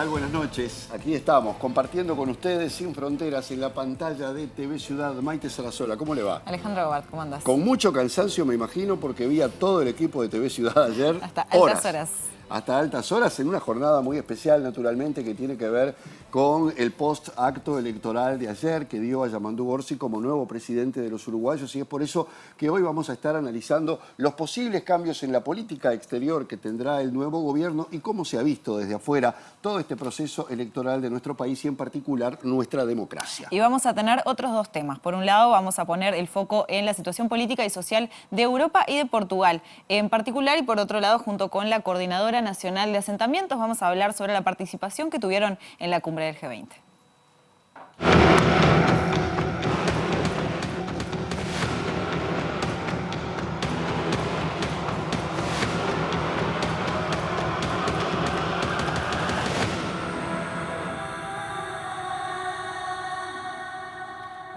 tal? Buenas noches. Aquí estamos, compartiendo con ustedes Sin Fronteras en la pantalla de TV Ciudad. Maite Sarasola, ¿cómo le va? Alejandro Gobart, ¿cómo andás? Con mucho cansancio, me imagino, porque vi a todo el equipo de TV Ciudad ayer. Hasta altas horas. Hasta altas horas, en una jornada muy especial, naturalmente, que tiene que ver con el post-acto electoral de ayer, que dio a Yamandu Orsi como nuevo presidente de los uruguayos, y es por eso que hoy vamos a estar analizando los posibles cambios en la política exterior que tendrá el nuevo gobierno y cómo se ha visto desde afuera todo este proceso electoral de nuestro país y en particular nuestra democracia. Y vamos a tener otros dos temas. Por un lado, vamos a poner el foco en la situación política y social de Europa y de Portugal en particular, y por otro lado, junto con la Coordinadora Nacional de Asentamientos, vamos a hablar sobre la participación que tuvieron en la cumbre del G20.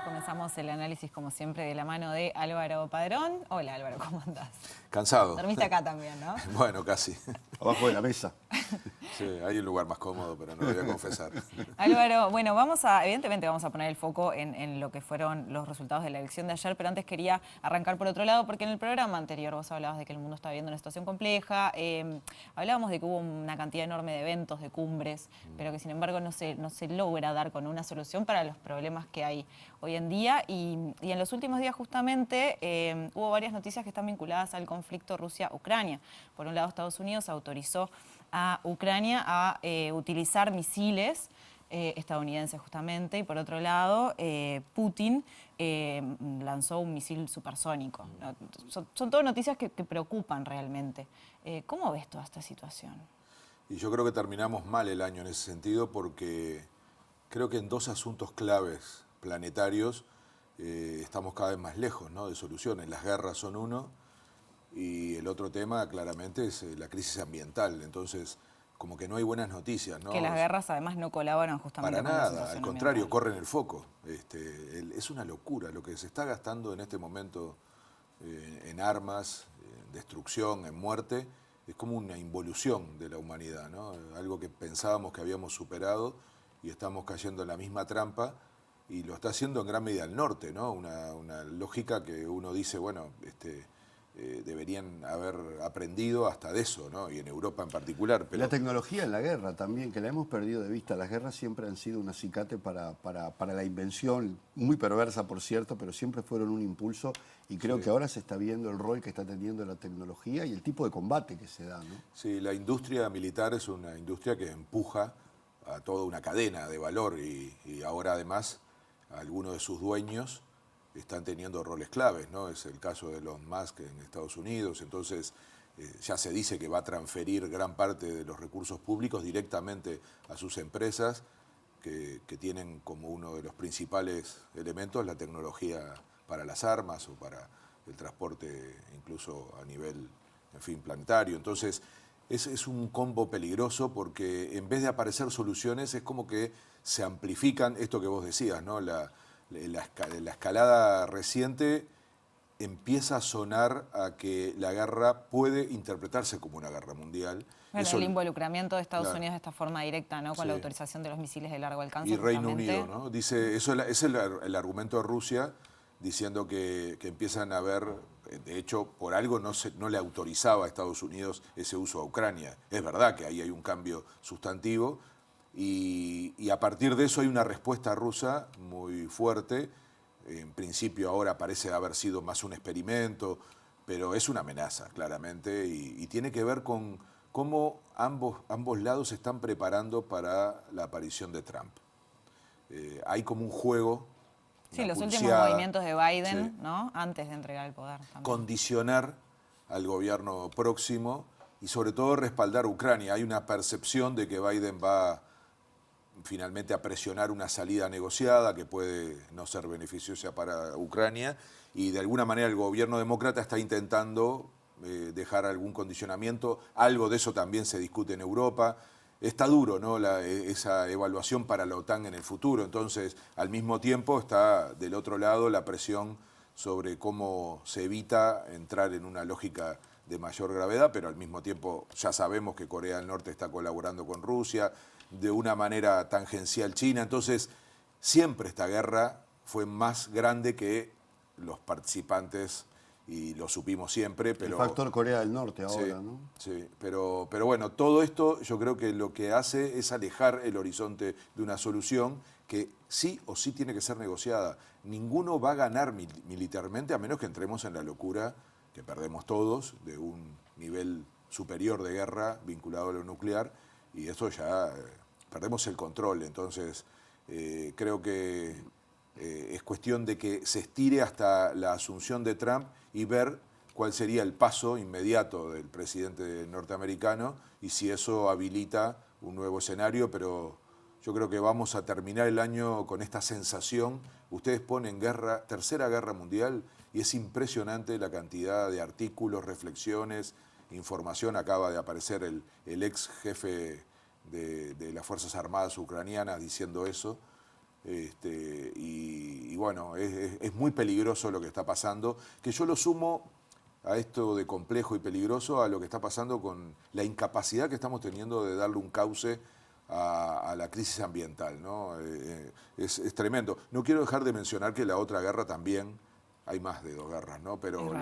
Comenzamos el análisis, como siempre, de la mano de Álvaro Padrón. Hola, Álvaro, ¿cómo andás? Cansado. Dormiste acá también, ¿no? Bueno, casi. Abajo de la mesa. Sí, hay un lugar más cómodo, pero no lo voy a confesar. Álvaro, bueno, evidentemente vamos a poner el foco en lo que fueron los resultados de la elección de ayer, pero antes quería arrancar por otro lado, porque en el programa anterior vos hablabas de que el mundo estaba viviendo una situación compleja, hablábamos de que hubo una cantidad enorme de eventos, de cumbres, pero que sin embargo no se logra dar con una solución para los problemas que hay hoy en día, y en los últimos días justamente hubo varias noticias que están vinculadas al conflicto Rusia-Ucrania. Por un lado, Estados Unidos autorizó a Ucrania a utilizar misiles estadounidenses justamente, y por otro lado Putin lanzó un misil supersónico. Son todas noticias que preocupan realmente. ¿Cómo ves toda esta situación? Y yo creo que terminamos mal el año en ese sentido, porque creo que en dos asuntos claves planetarios estamos cada vez más lejos, ¿no?, de soluciones. Las guerras son uno, y el otro tema claramente es la crisis ambiental. Entonces, como que no hay buenas noticias, ¿no? Que las guerras además no colaboran justamente para con la nada, situación al contrario, ambiental. corren el foco. Es una locura lo que se está gastando en este momento en armas, en destrucción, en muerte. Es como una involución de la humanidad, ¿no? Algo que pensábamos que habíamos superado y estamos cayendo en la misma trampa, y lo está haciendo en gran medida el norte, ¿no? Una lógica que uno dice, bueno, deberían haber aprendido hasta de eso, ¿no? Y en Europa en particular. Pero La tecnología en la guerra también, que la hemos perdido de vista. Las guerras siempre han sido un acicate para la invención, muy perversa por cierto, pero siempre fueron un impulso, y creo que ahora se está viendo el rol que está teniendo la tecnología y el tipo de combate que se da, ¿no? Sí, la industria militar es una industria que empuja a toda una cadena de valor, y ahora además algunos de sus dueños están teniendo roles claves, ¿no? Es el caso de Elon Musk en Estados Unidos. Entonces ya se dice que va a transferir gran parte de los recursos públicos directamente a sus empresas, que tienen como uno de los principales elementos la tecnología para las armas o para el transporte, incluso a nivel, en fin, planetario. Entonces es un combo peligroso, porque en vez de aparecer soluciones es como que se amplifican esto que vos decías, ¿no? La escalada reciente empieza a sonar a que la guerra puede interpretarse como una guerra mundial. Bueno, Eso, el involucramiento de Estados claro, Unidos de esta forma directa, ¿no? Con sí, la autorización de los misiles de largo alcance. y Reino justamente. Unido, ¿no? Dice, eso es el argumento de Rusia, diciendo que empiezan a ver, de hecho, por algo no le autorizaba a Estados Unidos ese uso a Ucrania. Es verdad que ahí hay un cambio sustantivo, y a partir de eso hay una respuesta rusa muy fuerte. En principio ahora parece haber sido más un experimento, pero es una amenaza, claramente, y tiene que ver con cómo ambos lados se están preparando para la aparición de Trump. Hay como un juego, Sí, una los últimos pulseada, movimientos de Biden, sí, ¿no? Antes de entregar el poder también. condicionar al gobierno próximo y sobre todo respaldar a Ucrania. Hay una percepción de que Biden va finalmente a presionar una salida negociada que puede no ser beneficiosa para Ucrania, y de alguna manera el gobierno demócrata está intentando dejar algún condicionamiento. Algo de eso también se discute en Europa. Está duro, ¿no?, esa evaluación para la OTAN en el futuro. Entonces, al mismo tiempo está del otro lado la presión sobre cómo se evita entrar en una lógica de mayor gravedad, pero al mismo tiempo ya sabemos que Corea del Norte está colaborando con Rusia. de una manera tangencial China. Entonces, siempre esta guerra fue más grande que los participantes y lo supimos siempre. Pero, el factor Corea del Norte ahora, sí, ¿no? Sí, pero bueno, todo esto yo creo que lo que hace es alejar el horizonte de una solución que sí o sí tiene que ser negociada. Ninguno va a ganar militarmente a menos que entremos en la locura que perdemos todos de un nivel superior de guerra vinculado a lo nuclear, y eso ya perdemos el control. Entonces, creo que es cuestión de que se estire hasta la asunción de Trump y ver cuál sería el paso inmediato del presidente norteamericano y si eso habilita un nuevo escenario, pero yo creo que vamos a terminar el año con esta sensación. Ustedes ponen Tercera Guerra Mundial, y es impresionante la cantidad de artículos, reflexiones, información. Acaba de aparecer el ex jefe de las Fuerzas Armadas ucranianas diciendo eso. Y bueno, es muy peligroso lo que está pasando, que yo lo sumo a esto de complejo y peligroso a lo que está pasando con la incapacidad que estamos teniendo de darle un cauce a la crisis ambiental, ¿no? Es tremendo. No quiero dejar de mencionar que la otra guerra también, hay más de 2 guerras, ¿no? Pero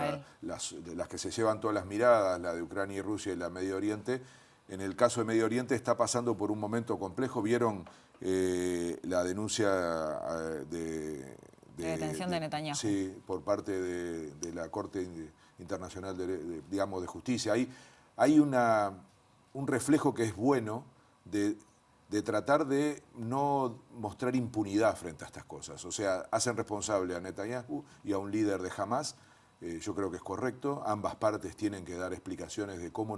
las que se llevan todas las miradas, la de Ucrania y Rusia y la Medio Oriente, en el caso de Medio Oriente está pasando por un momento complejo. ¿Vieron la denuncia de detención de Netanyahu? Sí, por parte de la Corte Internacional digamos, de Justicia. Hay un reflejo que es bueno de tratar de no mostrar impunidad frente a estas cosas. O sea, hacen responsable a Netanyahu y a un líder de Hamás. Yo creo que es correcto. Ambas partes tienen que dar explicaciones de cómo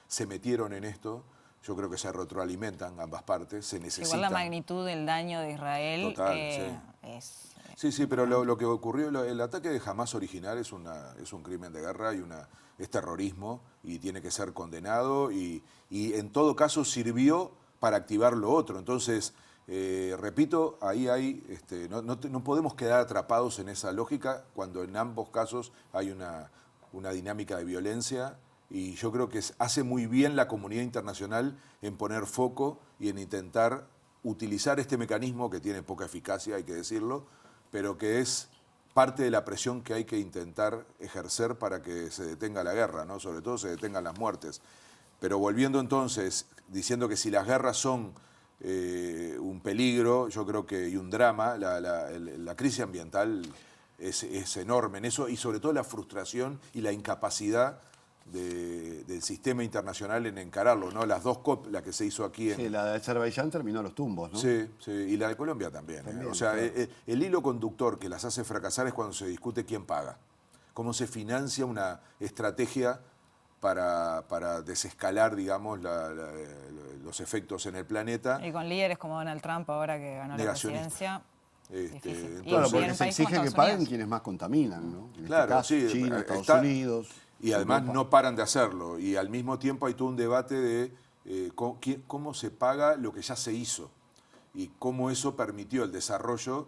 se metieron en esto. Yo creo que se retroalimentan ambas partes, se necesitan. Igual la magnitud del daño de Israel Total, es... Sí, pero lo que ocurrió, el ataque de Hamás original es un crimen de guerra y es terrorismo y tiene que ser condenado y en todo caso sirvió para activar lo otro. Entonces, repito, ahí hay, no podemos quedar atrapados en esa lógica cuando en ambos casos hay una dinámica de violencia, y yo creo que hace muy bien la comunidad internacional en poner foco y en intentar utilizar este mecanismo que tiene poca eficacia, hay que decirlo, pero que es parte de la presión que hay que intentar ejercer para que se detenga la guerra, ¿no? Sobre todo se detengan las muertes. Pero volviendo entonces, diciendo que si las guerras son un peligro, yo creo que y un drama, la crisis ambiental es enorme en eso, y sobre todo la frustración y la incapacidad del sistema internacional en encararlo, ¿no? Las 2 COP, la que se hizo aquí Sí, la de Azerbaiyán terminó a los tumbos, ¿no? Sí, y la de Colombia también. O sea, claro. el hilo conductor que las hace fracasar es cuando se discute quién paga, cómo se financia una estrategia para desescalar, digamos, los efectos en el planeta. Y con líderes como Donald Trump ahora que ganó la presidencia. Entonces, Claro, porque se país como exige que Estados paguen Unidos. quienes más contaminan, ¿no? En Claro, este caso, sí, China, Estados Unidos. Y además Europa. no paran de hacerlo. Y al mismo tiempo hay todo un debate de cómo se paga lo que ya se hizo y cómo eso permitió el desarrollo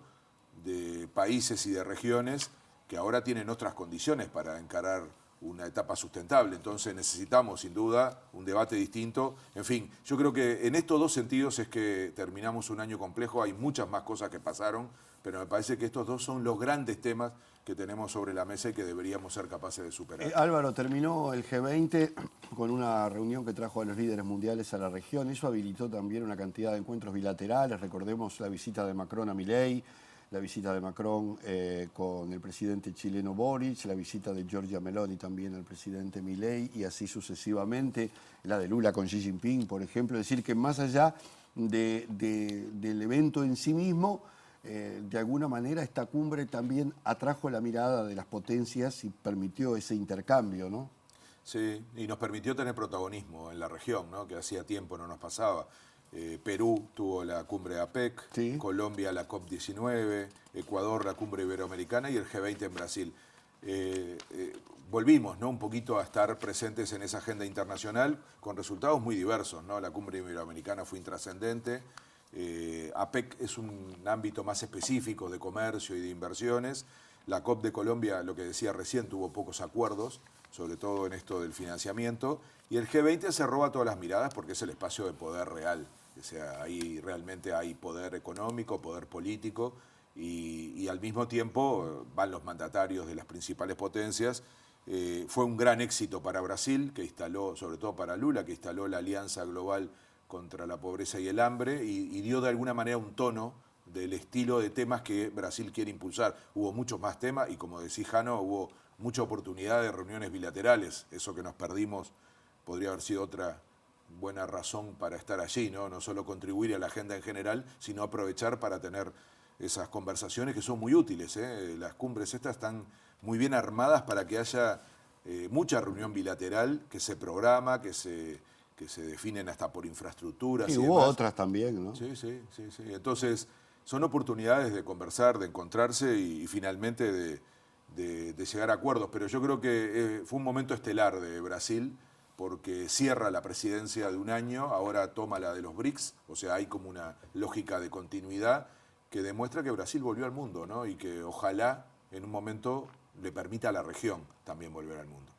de países y de regiones que ahora tienen otras condiciones para encarar una etapa sustentable. Entonces necesitamos, sin duda, un debate distinto. En fin, yo creo que en estos 2 sentidos es que terminamos un año complejo. Hay muchas más cosas que pasaron, pero me parece que estos 2 son los grandes temas que tenemos sobre la mesa y que deberíamos ser capaces de superar. Álvaro, terminó el G20 con una reunión que trajo a los líderes mundiales a la región. Eso habilitó también una cantidad de encuentros bilaterales. Recordemos la visita de Macron a Milei, la visita de Macron con el presidente chileno Boric, la visita de Giorgia Meloni también al presidente Milei, y así sucesivamente, la de Lula con Xi Jinping, por ejemplo. Es decir, que más allá del evento en sí mismo, de alguna manera esta cumbre también atrajo la mirada de las potencias y permitió ese intercambio, ¿no? Sí, y nos permitió tener protagonismo en la región, ¿no? Que hacía tiempo no nos pasaba. Perú tuvo la cumbre APEC, Sí. Colombia la COP19, Ecuador la cumbre iberoamericana y el G20 en Brasil. Volvimos, ¿no? Un poquito a estar presentes en esa agenda internacional con resultados muy diversos, ¿no? La cumbre iberoamericana fue intrascendente. APEC es un ámbito más específico de comercio y de inversiones. La COP de Colombia, lo que decía recién, tuvo pocos acuerdos, sobre todo en esto del financiamiento. Y el G20 se roba todas las miradas porque es el espacio de poder real O sea, ahí realmente hay poder económico, poder político y al mismo tiempo van los mandatarios de las principales potencias. Fue un gran éxito para Brasil, que instaló, sobre todo para Lula, que instaló la Alianza Global contra la Pobreza y el Hambre y dio de alguna manera un tono del estilo de temas que Brasil quiere impulsar. Hubo muchos más temas y como decía Jano, hubo mucha oportunidad de reuniones bilaterales. Eso que nos perdimos podría haber sido otra buena razón para estar allí, ¿no? No solo contribuir a la agenda en general, sino aprovechar para tener esas conversaciones que son muy útiles, ¿eh? Las cumbres estas están muy bien armadas para que haya mucha reunión bilateral que se programa, que se definen hasta por infraestructuras Sí, y hubo demás. otras también, ¿no? Sí, sí, sí, sí. Entonces, son oportunidades de conversar, de encontrarse y finalmente de llegar a acuerdos. Pero yo creo que fue un momento estelar de Brasil porque cierra la presidencia de un año, ahora toma la de los BRICS, o sea, hay como una lógica de continuidad que demuestra que Brasil volvió al mundo, ¿no? Y que ojalá en un momento le permita a la región también volver al mundo.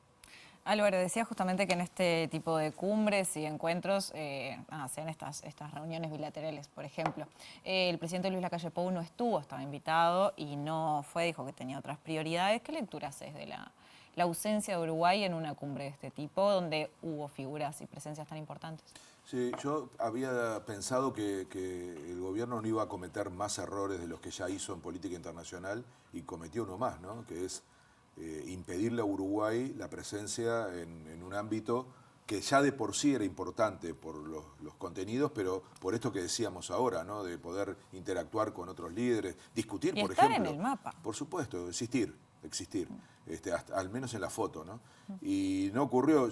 Álvaro, decía justamente que en este tipo de cumbres y encuentros sean estas reuniones bilaterales, por ejemplo. El presidente Luis Lacalle Pou no estuvo, estaba invitado y no fue, dijo que tenía otras prioridades. ¿Qué lectura haces de la ausencia de Uruguay en una cumbre de este tipo, donde hubo figuras y presencias tan importantes? Sí, yo había pensado que el gobierno no iba a cometer más errores de los que ya hizo en política internacional y cometió uno más, ¿no? Que es impedirle a Uruguay la presencia en un ámbito que ya de por sí era importante por los contenidos, pero por esto que decíamos ahora, ¿no? De poder interactuar con otros líderes, discutir, Y por estar ejemplo. en el mapa. Por supuesto, existir, al menos en la foto, ¿no? Y no ocurrió,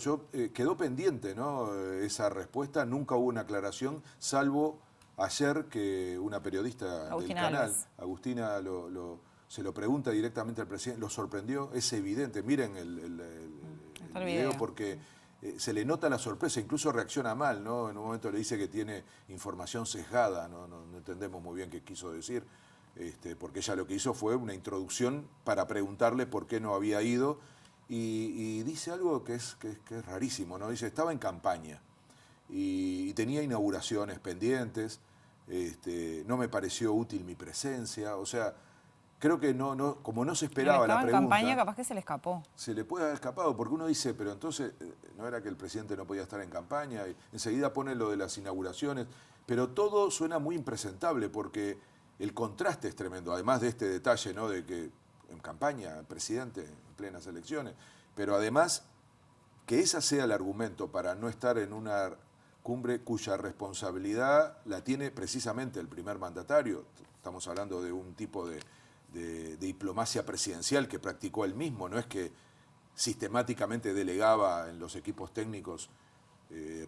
quedó pendiente, ¿no? Esa respuesta, nunca hubo una aclaración, salvo ayer que una periodista Agustina del canal, Alves. Agustina, se lo pregunta directamente al presidente, lo sorprendió, es evidente, miren el Está el video video. porque se le nota la sorpresa, incluso reacciona mal, ¿no? En un momento le dice que tiene información sesgada, no entendemos muy bien qué quiso decir, porque ella lo que hizo fue una introducción para preguntarle por qué no había ido y dice algo que es rarísimo, ¿no? Dice, estaba en campaña y tenía inauguraciones pendientes, no me pareció útil mi presencia, o sea, creo que como no se esperaba la Estaba en pregunta, campaña, capaz que se le escapó. se le puede haber escapado, porque uno dice, pero entonces, ¿no era que el presidente no podía estar en campaña? Y enseguida pone lo de las inauguraciones, pero todo suena muy impresentable, porque el contraste es tremendo, además de este detalle, ¿no? De que en campaña, el presidente, en plenas elecciones, pero además que ese sea el argumento para no estar en una cumbre cuya responsabilidad la tiene precisamente el primer mandatario. Estamos hablando de un tipo de diplomacia presidencial que practicó él mismo, no es que sistemáticamente delegaba en los equipos técnicos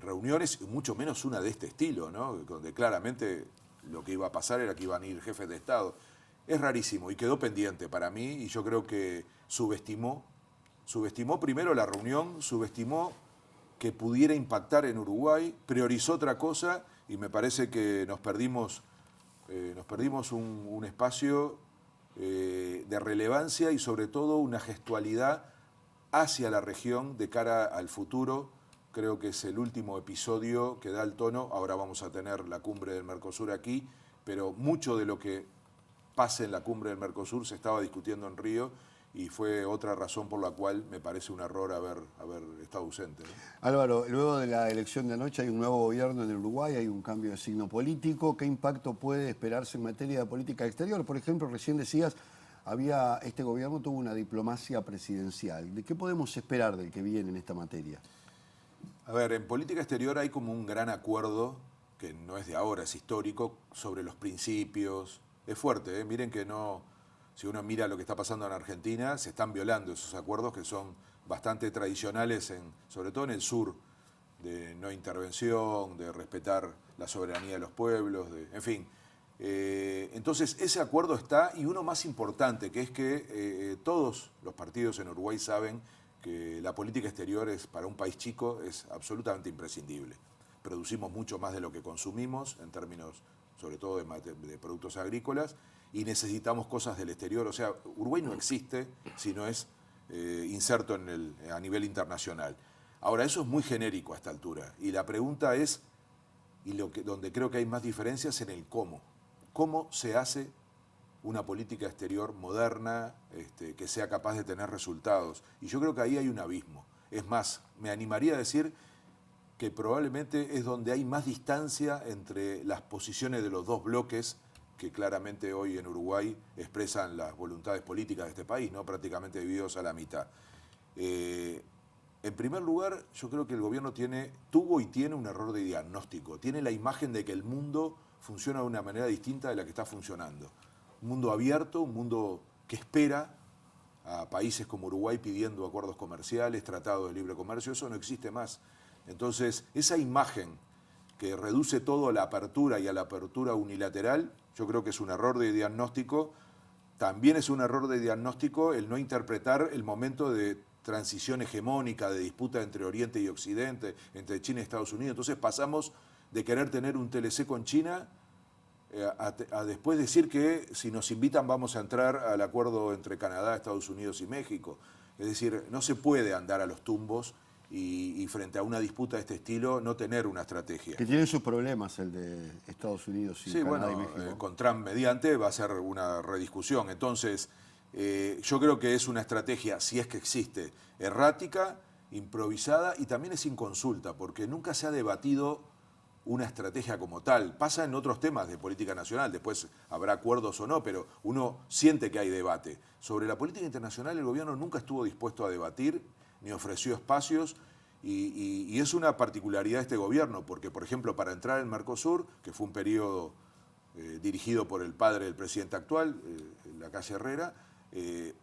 reuniones, y mucho menos una de este estilo, ¿no? Donde claramente lo que iba a pasar era que iban a ir jefes de Estado. Es rarísimo y quedó pendiente para mí y yo creo que subestimó primero la reunión, subestimó que pudiera impactar en Uruguay, priorizó otra cosa y me parece que nos perdimos un espacio de relevancia y sobre todo una gestualidad hacia la región de cara al futuro. Creo que es el último episodio que da el tono. Ahora vamos a tener la cumbre del Mercosur aquí, pero mucho de lo que pase en la cumbre del Mercosur se estaba discutiendo en Río y fue otra razón por la cual me parece un error haber estado ausente, ¿no? Álvaro, luego de la elección de anoche hay un nuevo gobierno en Uruguay, hay un cambio de signo político. ¿Qué impacto puede esperarse en materia de política exterior? Por ejemplo, recién decías, este gobierno tuvo una diplomacia presidencial. ¿De qué podemos esperar del que viene en esta materia? A ver, en política exterior hay como un gran acuerdo, que no es de ahora, es histórico, sobre los principios. Es fuerte, ¿eh? Miren que no, si uno mira lo que está pasando en Argentina, se están violando esos acuerdos que son bastante tradicionales, sobre todo en el sur, de no intervención, de respetar la soberanía de los pueblos, en fin. Entonces ese acuerdo está, y uno más importante, que es que todos los partidos en Uruguay saben que la política exterior para un país chico es absolutamente imprescindible. Producimos mucho más de lo que consumimos en términos sobre todo de productos agrícolas y necesitamos cosas del exterior. O sea, Uruguay no existe si no es inserto a nivel internacional. Ahora, eso es muy genérico a esta altura y la pregunta es y donde creo que hay más diferencias en el cómo. ¿Cómo se hace una política exterior moderna que sea capaz de tener resultados? Y yo creo que ahí hay un abismo. Es más, me animaría a decir que probablemente es donde hay más distancia entre las posiciones de los dos bloques que claramente hoy en Uruguay expresan las voluntades políticas de este país, ¿no? Prácticamente divididos a la mitad. En primer lugar, yo creo que el gobierno tuvo y tiene un error de diagnóstico. Tiene la imagen de que el mundo funciona de una manera distinta de la que está funcionando. Un mundo abierto, un mundo que espera a países como Uruguay pidiendo acuerdos comerciales, tratados de libre comercio. Eso no existe más. Entonces, esa imagen que reduce todo a la apertura y a la apertura unilateral, yo creo que es un error de diagnóstico. También es un error de diagnóstico el no interpretar el momento de transición hegemónica, de disputa entre Oriente y Occidente, entre China y Estados Unidos. Entonces pasamos de querer tener un TLC con China a después decir que si nos invitan vamos a entrar al acuerdo entre Canadá, Estados Unidos y México. Es decir, no se puede andar a los tumbos y frente a una disputa de este estilo no tener una estrategia. Que tiene sus problemas el de Estados Unidos y Canadá y México. Con Trump mediante va a ser una rediscusión. Entonces, yo creo que es una estrategia, si es que existe, errática, improvisada y también es sin consulta, porque nunca se ha debatido una estrategia como tal. Pasa en otros temas de política nacional, después habrá acuerdos o no, pero uno siente que hay debate. Sobre la política internacional el gobierno nunca estuvo dispuesto a debatir, ni ofreció espacios, y es una particularidad de este gobierno, porque, por ejemplo, para entrar en Mercosur, que fue un periodo dirigido por el padre del presidente actual, Lacalle Herrera,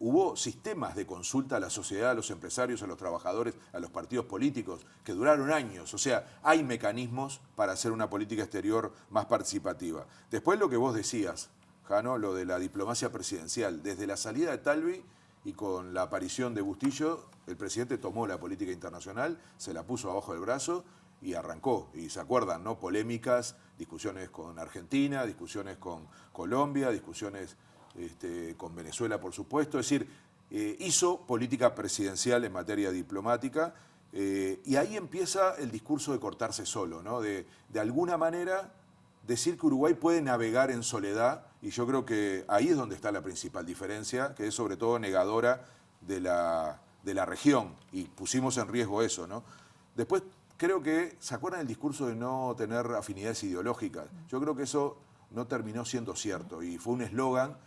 hubo sistemas de consulta a la sociedad, a los empresarios, a los trabajadores, a los partidos políticos, que duraron años. O sea, hay mecanismos para hacer una política exterior más participativa. Después lo que vos decías, Jano, lo de la diplomacia presidencial. Desde la salida de Talvi y con la aparición de Bustillo, el presidente tomó la política internacional, se la puso abajo del brazo y arrancó. Y se acuerdan, ¿no? Polémicas, discusiones con Argentina, discusiones con Colombia, discusiones con Venezuela, por supuesto. Es decir, hizo política presidencial en materia diplomática y ahí empieza el discurso de cortarse solo, ¿no? De alguna manera decir que Uruguay puede navegar en soledad, y yo creo que ahí es donde está la principal diferencia, que es sobre todo negadora de la región, y pusimos en riesgo eso, ¿no? Después creo que, ¿se acuerdan del discurso de no tener afinidades ideológicas? Yo creo que eso no terminó siendo cierto, y fue un eslogan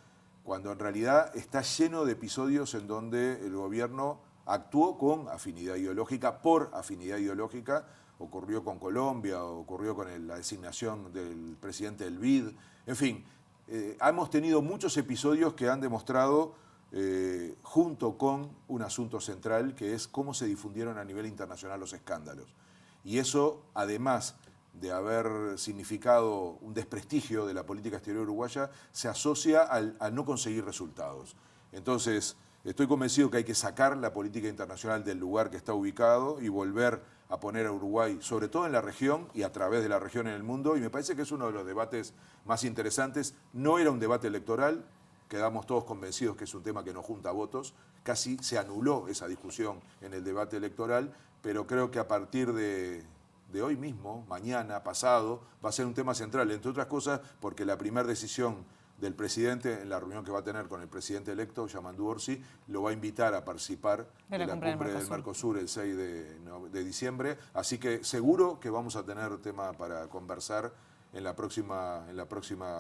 cuando en realidad está lleno de episodios en donde el gobierno actuó con afinidad ideológica, por afinidad ideológica. Ocurrió con Colombia, ocurrió con la designación del presidente del BID. En fin, hemos tenido muchos episodios que han demostrado, junto con un asunto central, que es cómo se difundieron a nivel internacional los escándalos. Y eso, además de haber significado un desprestigio de la política exterior uruguaya, se asocia al no conseguir resultados. Entonces, estoy convencido que hay que sacar la política internacional del lugar que está ubicado y volver a poner a Uruguay, sobre todo en la región y a través de la región en el mundo, y me parece que es uno de los debates más interesantes. No era un debate electoral, quedamos todos convencidos que es un tema que no junta votos, casi se anuló esa discusión en el debate electoral, pero creo que a partir de hoy mismo, mañana, pasado, va a ser un tema central, entre otras cosas porque la primera decisión del presidente en la reunión que va a tener con el presidente electo, Yamandu Orsi, lo va a invitar a participar de la cumbre del Mercosur el 6 de diciembre. Así que seguro que vamos a tener tema para conversar en la próxima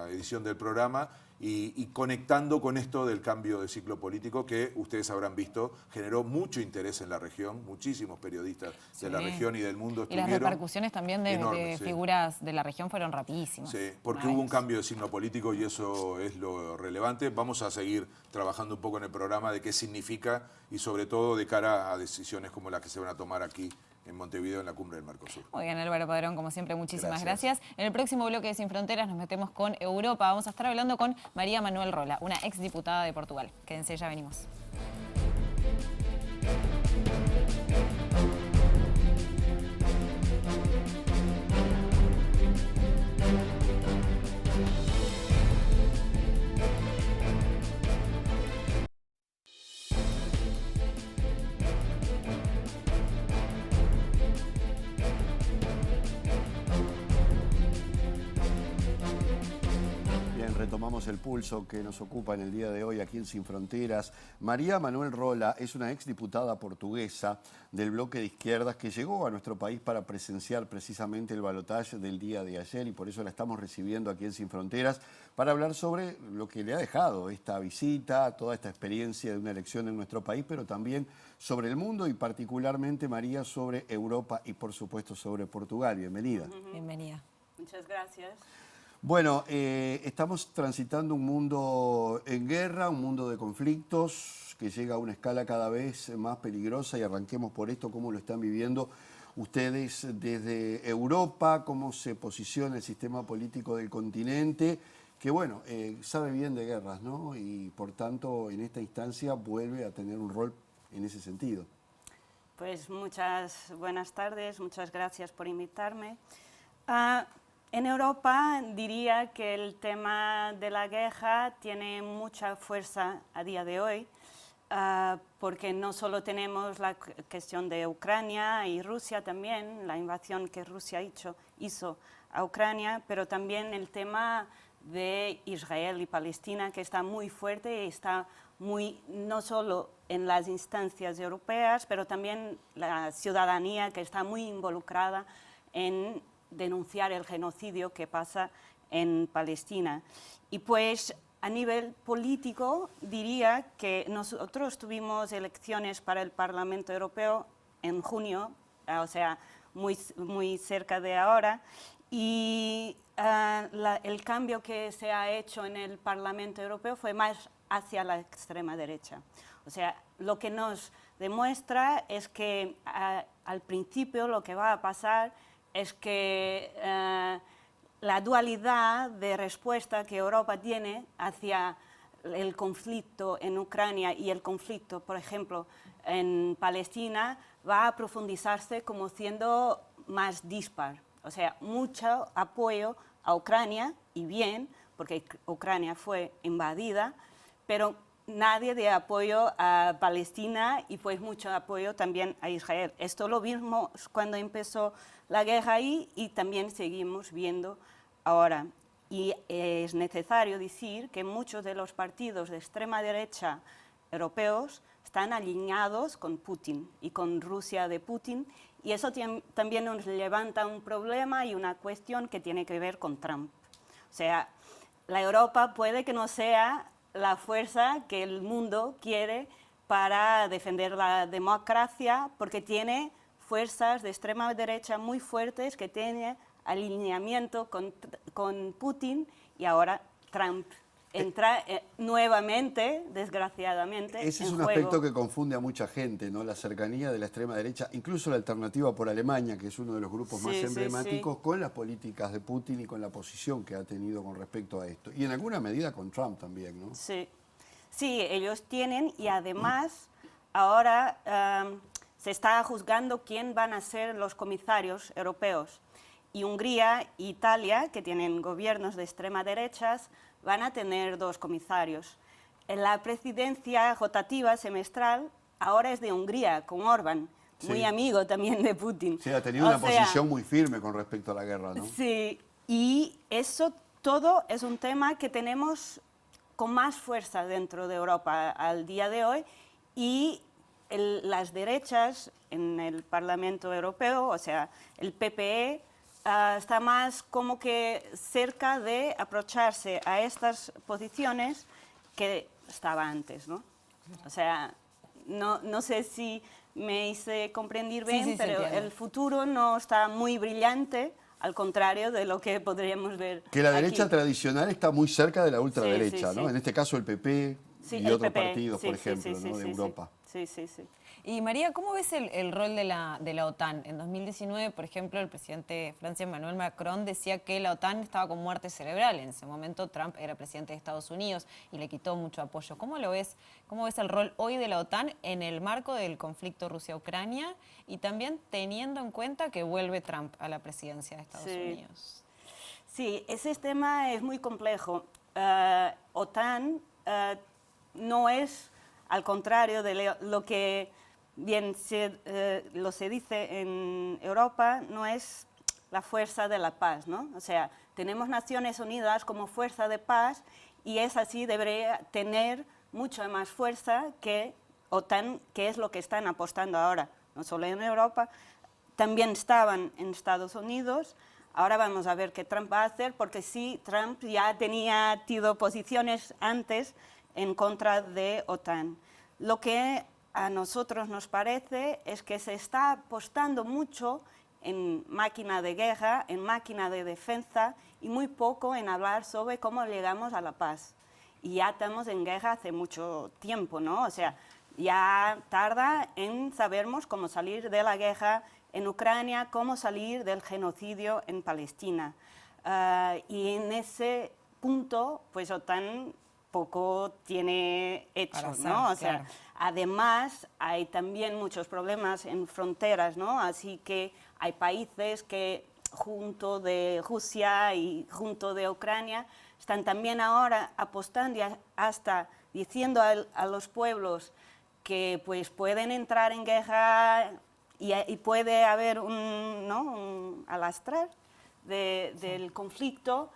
edición del programa y conectando con esto del cambio de ciclo político que ustedes habrán visto, generó mucho interés en la región, muchísimos periodistas de la región y del mundo estuvieron. Y las repercusiones también de figuras de la región fueron rapidísimas. Sí, porque hubo un cambio de signo político y eso es lo relevante. Vamos a seguir trabajando un poco en el programa de qué significa y sobre todo de cara a decisiones como las que se van a tomar aquí en Montevideo en la cumbre del Mercosur. Muy bien, Álvaro Padrón, como siempre, muchísimas gracias. En el próximo bloque de Sin Fronteras nos metemos con Europa. Vamos a estar hablando con María Manuel Rola, una exdiputada de Portugal. Quédense, ya venimos. Retomamos el pulso que nos ocupa en el día de hoy aquí en Sin Fronteras. María Manuel Rola es una exdiputada portuguesa del bloque de izquierdas que llegó a nuestro país para presenciar precisamente el balotaje del día de ayer y por eso la estamos recibiendo aquí en Sin Fronteras para hablar sobre lo que le ha dejado esta visita, toda esta experiencia de una elección en nuestro país, pero también sobre el mundo y particularmente, María, sobre Europa y por supuesto sobre Portugal. Bienvenida. Bienvenida. Muchas gracias. Bueno, estamos transitando un mundo en guerra, un mundo de conflictos que llega a una escala cada vez más peligrosa y arranquemos por esto, cómo lo están viviendo ustedes desde Europa, cómo se posiciona el sistema político del continente, que bueno, sabe bien de guerras, ¿no? Y por tanto en esta instancia vuelve a tener un rol en ese sentido. Pues muchas buenas tardes, muchas gracias por invitarme. En Europa diría que el tema de la guerra tiene mucha fuerza a día de hoy, porque no solo tenemos la cuestión de Ucrania y Rusia también, la invasión que Rusia hizo a Ucrania, pero también el tema de Israel y Palestina, que está muy fuerte y está muy, no solo en las instancias europeas, pero también la ciudadanía que está muy involucrada en denunciar el genocidio que pasa en Palestina. Y pues a nivel político diría que nosotros tuvimos elecciones para el Parlamento Europeo en junio, o sea, muy cerca de ahora, y el cambio que se ha hecho en el Parlamento Europeo fue más hacia la extrema derecha. O sea, lo que nos demuestra es que al principio lo que va a pasar es que la dualidad de respuesta que Europa tiene hacia el conflicto en Ucrania y el conflicto, por ejemplo, en Palestina, va a profundizarse como siendo más dispar. O sea, mucho apoyo a Ucrania, y bien, porque Ucrania fue invadida, pero nadie de apoyo a Palestina y pues mucho apoyo también a Israel. Esto lo vimos cuando empezó la guerra ahí y también seguimos viendo ahora. Y es necesario decir que muchos de los partidos de extrema derecha europeos están alineados con Putin y con Rusia de Putin, y eso también nos levanta un problema y una cuestión que tiene que ver con Trump. O sea, la Europa puede que no sea la fuerza que el mundo quiere para defender la democracia, porque tiene fuerzas de extrema derecha muy fuertes que tienen alineamiento con Putin, y ahora Trump entra nuevamente, desgraciadamente, Ese es en un juego. aspecto que confunde a mucha gente, ¿no? La cercanía de la extrema derecha, incluso la Alternativa por Alemania, que es uno de los grupos más emblemáticos, con las políticas de Putin y con la posición que ha tenido con respecto a esto. Y en alguna medida con Trump también, ¿no? Sí, sí, ellos tienen, y además ahora se está juzgando quién van a ser los comisarios europeos. Y Hungría e Italia, que tienen gobiernos de extrema derechas, van a tener 2 comisarios. La presidencia rotativa semestral ahora es de Hungría, con Orbán, muy amigo también de Putin. Sí, ha tenido una posición muy firme con respecto a la guerra, ¿no? Sí, y eso todo es un tema que tenemos con más fuerza dentro de Europa al día de hoy, y las derechas en el Parlamento Europeo, o sea, el PPE, está más como que cerca de aprovecharse a estas posiciones que estaba antes, ¿no? O sea, no sé si me hice comprender bien, sí, pero el futuro no está muy brillante, al contrario de lo que podríamos ver Que la aquí. derecha tradicional está muy cerca de la ultraderecha, sí, ¿no? sí. En este caso el PP Sí, y el otros PP, partidos, sí, por sí, ejemplo, sí, ¿no? De Europa. Sí, sí, sí. Y María, ¿cómo ves el rol de la OTAN? En 2019, por ejemplo, el presidente de Francia, Emmanuel Macron, decía que la OTAN estaba con muerte cerebral. En ese momento Trump era presidente de Estados Unidos y le quitó mucho apoyo. ¿Cómo lo ves? ¿Cómo ves el rol hoy de la OTAN en el marco del conflicto Rusia-Ucrania y también teniendo en cuenta que vuelve Trump a la presidencia de Estados Unidos? Sí, ese tema es muy complejo. OTAN no es, al contrario de lo que bien se dice en Europa, no es la fuerza de la paz, ¿no? O sea, tenemos Naciones Unidas como fuerza de paz y es así, debería tener mucha más fuerza que OTAN, que es lo que están apostando ahora, no solo en Europa, también estaban en Estados Unidos. Ahora vamos a ver qué Trump va a hacer, porque sí, Trump ya tenía tenido posiciones antes en contra de OTAN. Lo que a nosotros nos parece es que se está apostando mucho en máquina de guerra, en máquina de defensa y muy poco en hablar sobre cómo llegamos a la paz. Y ya estamos en guerra hace mucho tiempo, ¿no? O sea, ya tarda en sabermos cómo salir de la guerra en Ucrania, cómo salir del genocidio en Palestina. Y en ese punto, pues OTAN poco tiene hecho, hacer, ¿no? O sea, claro. además hay también muchos problemas en fronteras, ¿no? Así que hay países que junto de Rusia y junto de Ucrania están también ahora apostando y hasta diciendo a los pueblos que pues pueden entrar en guerra y puede haber un alastrar del conflicto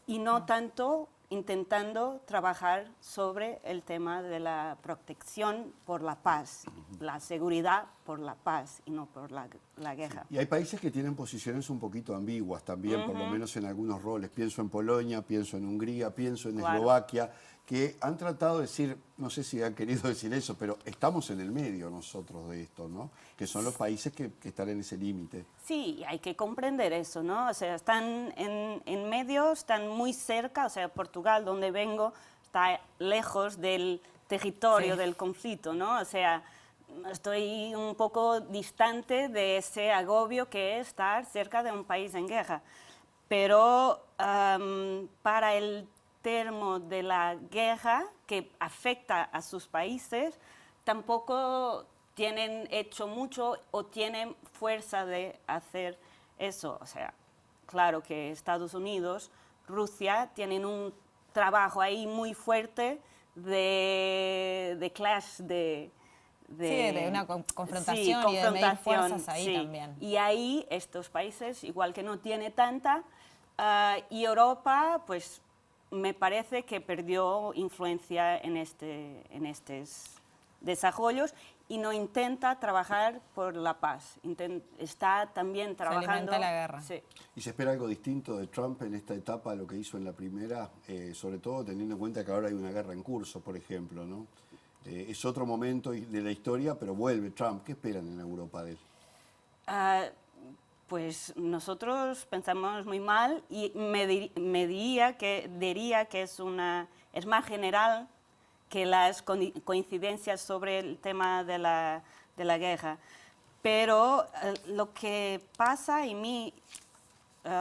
y no tanto intentando trabajar sobre el tema de la protección por la paz, la seguridad por la paz y no por la guerra. Y hay países que tienen posiciones un poquito ambiguas también, por lo menos en algunos roles. Pienso en Polonia, pienso en Hungría, pienso en Claro. Eslovaquia, que han tratado de decir, no sé si han querido decir eso, pero estamos en el medio nosotros de esto, ¿no? Que son los países que están en ese límite. Sí, hay que comprender eso, ¿no? O sea, están en medio, están muy cerca, o sea, Portugal, donde vengo, está lejos del territorio del conflicto, ¿no? O sea, estoy un poco distante de ese agobio que es estar cerca de un país en guerra. Pero para el termo de la guerra que afecta a sus países, tampoco tienen hecho mucho o tienen fuerza de hacer eso. O sea, claro que Estados Unidos, Rusia tienen un trabajo ahí muy fuerte de clash, de una confrontación sí, y de medir confrontación, fuerzas ahí sí. también. Y ahí estos países, igual que no tiene tanta, y Europa, pues me parece que perdió influencia en estos desarrollos y no intenta trabajar por la paz. Está también trabajando... alimenta la guerra. Sí. ¿Y se espera algo distinto de Trump en esta etapa de lo que hizo en la primera? Sobre todo teniendo en cuenta que ahora hay una guerra en curso, por ejemplo, ¿no? Es otro momento de la historia, pero vuelve Trump. ¿Qué esperan en Europa de él? Pues nosotros pensamos muy mal y me diría que es más general que las coincidencias sobre el tema de la guerra. Pero lo que pasa, y mi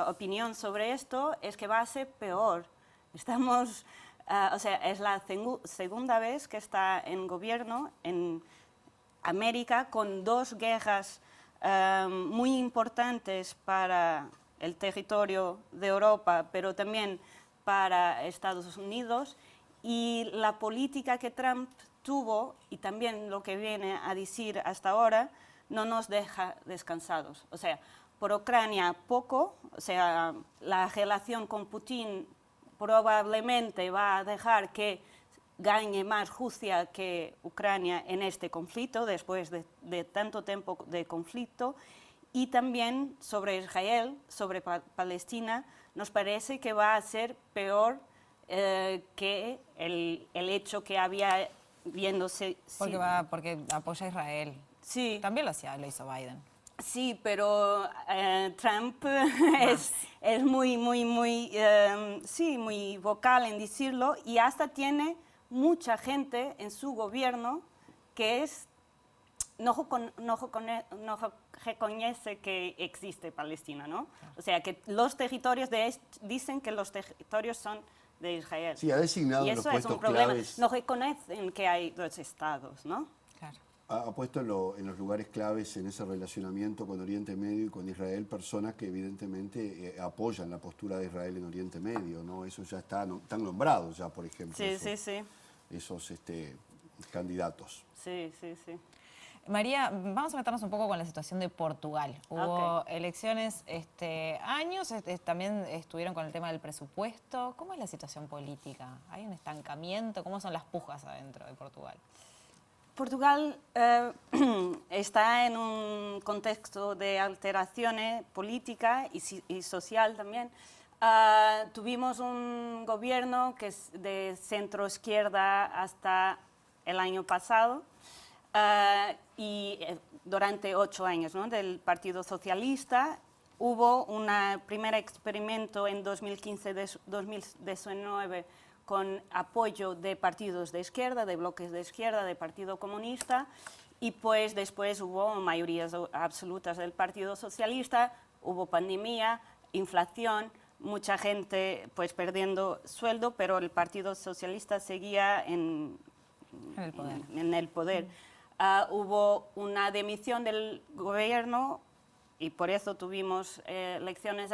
opinión sobre esto, es que va a ser peor. Estamos, o sea, es la segunda vez que está en gobierno en América con dos guerras muy importantes para el territorio de Europa, pero también para Estados Unidos, y la política que Trump tuvo, y también lo que viene a decir hasta ahora, no nos deja descansados. O sea, por Ucrania poco, o sea, la relación con Putin probablemente va a dejar que gane más Rusia que Ucrania en este conflicto, después de tanto tiempo de conflicto. Y también sobre Israel, sobre Palestina, nos parece que va a ser peor que el hecho que había viéndose... Porque apoya a Israel. Sí. También lo hizo Biden. Sí, pero Trump es muy vocal en decirlo, y hasta tiene mucha gente en su gobierno que no reconoce que existe Palestina, ¿no? O sea, que los territorios dicen que los territorios son de Israel. Sí, ha designado y en los eso es puestos un problema. claves. No reconocen que hay dos estados, ¿no? Claro. Ha puesto en los lugares claves en ese relacionamiento con Oriente Medio y con Israel personas que evidentemente apoyan la postura de Israel en Oriente Medio, ¿no? Eso ya están nombrados ya, por ejemplo. Sí, sí, sí. Esos candidatos. Sí, sí, sí. María, vamos a meternos un poco con la situación de Portugal. Hubo elecciones años, también estuvieron con el tema del presupuesto. ¿Cómo es la situación política? ¿Hay un estancamiento? ¿Cómo son las pujas adentro de Portugal? Portugal está en un contexto de alteraciones política y social también. Tuvimos un gobierno que es de centro-izquierda hasta el año pasado y durante 8 años, ¿no?, del Partido Socialista. Hubo un primer experimento en 2015-2019 con apoyo de partidos de izquierda, de bloques de izquierda, de Partido Comunista, y pues después hubo mayorías absolutas del Partido Socialista, hubo pandemia, inflación, mucha gente pues perdiendo sueldo, pero el Partido Socialista seguía en el poder. Hubo una dimisión del gobierno y por eso tuvimos elecciones